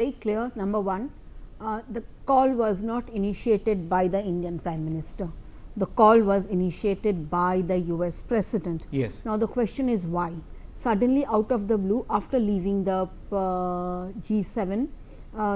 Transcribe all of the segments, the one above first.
very clear. Number one, the call was not initiated by the Indian Prime Minister. The call was initiated by the US President. Yes. Now, the question is why? Suddenly, out of the blue, after leaving the G7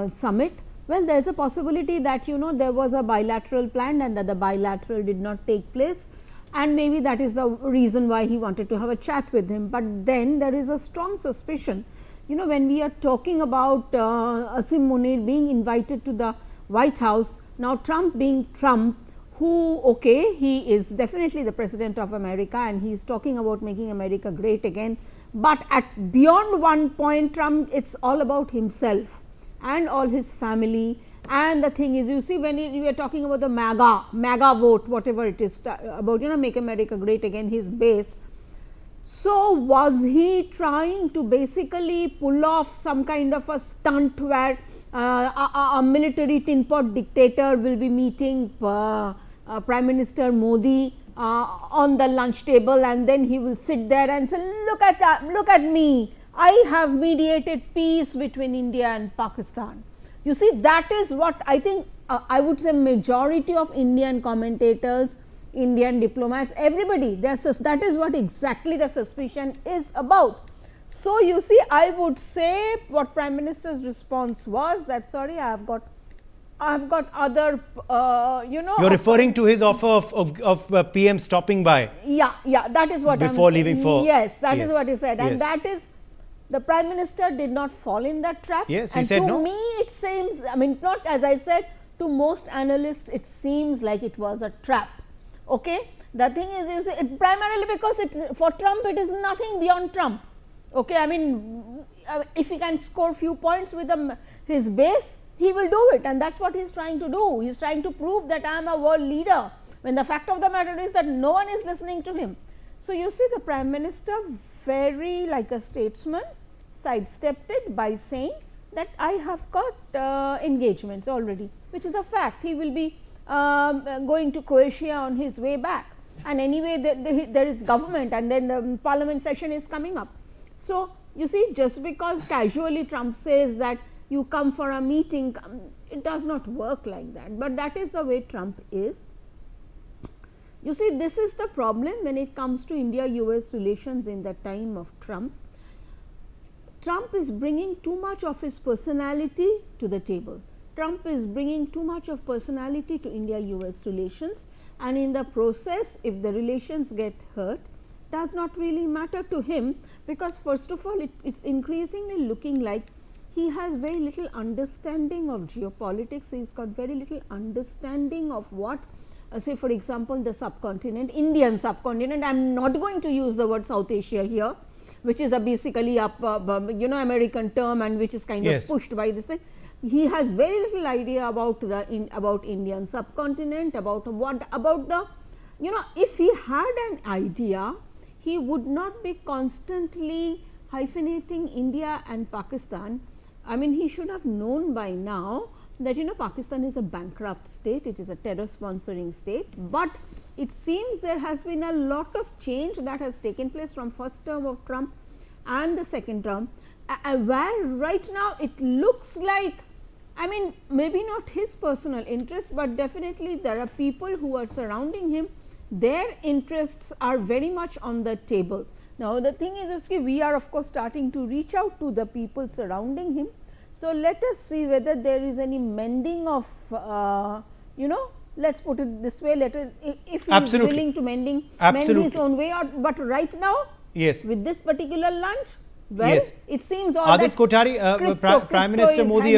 summit, well, there is a possibility that there was a bilateral plan and that the bilateral did not take place, and maybe that is the reason why he wanted to have a chat with him. But then there is a strong suspicion, when we are talking about Asim Munir being invited to the White House, now Trump being Trump, who he is definitely the President of America and he is talking about making America great again, but at beyond one point Trump, it's all about himself and all his family. And the thing is, you see, when we are talking about the MAGA vote, whatever it is about, make America great again, his base. So, was he trying to basically pull off some kind of a stunt where a military tin pot dictator will be meeting Prime Minister Modi on the lunch table, and then he will sit there and say, look at me, I have mediated peace between India and Pakistan. You see, that is what I think, I would say majority of Indian commentators, Indian diplomats, everybody, that is what exactly the suspicion is about. So, you see, I would say what Prime Minister's response was that, sorry, I have got other, You're referring to his offer of PM stopping by. Yeah, that is what before leaving for. Yes, that is what he said, and that is, the Prime Minister did not fall in that trap. Yes, he and said to no. me, it seems, not as I said, to most analysts, it seems like it was a trap. Okay, the thing is, you see, primarily because for Trump, it is nothing beyond Trump. Okay, if he can score few points with his base, he will do it, and that's what he is trying to do. He is trying to prove that I am a world leader, when the fact of the matter is that no one is listening to him. So, you see, the Prime Minister, very like a statesman, sidestepped it by saying that I have got engagements already, which is a fact. He will be going to Croatia on his way back, and anyway there is government, and then the parliament session is coming up. So, you see, just because casually Trump says that you come for a meeting, it does not work like that, but that is the way Trump is. You see, this is the problem when it comes to India-US relations in the time of Trump. Trump is bringing too much of his personality to the table. Trump is bringing too much of personality to India-US relations, and in the process, if the relations get hurt, does not really matter to him, because first of all, it's increasingly looking like he has very little understanding of geopolitics. He's got very little understanding of what, say for example, the subcontinent, Indian subcontinent. I am not going to use the word South Asia here, which is basically a American term and which is kind of pushed by this thing. He has very little idea about Indian subcontinent, about the, if he had an idea, he would not be constantly hyphenating India and Pakistan. He should have known by now that Pakistan is a bankrupt state, it is a terror sponsoring state, but it seems there has been a lot of change that has taken place from first term of Trump and the second term, where right now it looks like, maybe not his personal interest, but definitely there are people who are surrounding him, their interests are very much on the table. Now, the thing is, we are of course starting to reach out to the people surrounding him. So, let us see whether there is any mending of, let us put it this way, if he is willing to mend his own way, but right now, with this particular lunch, well, it seems all Adit Kothari, Prime Minister Modi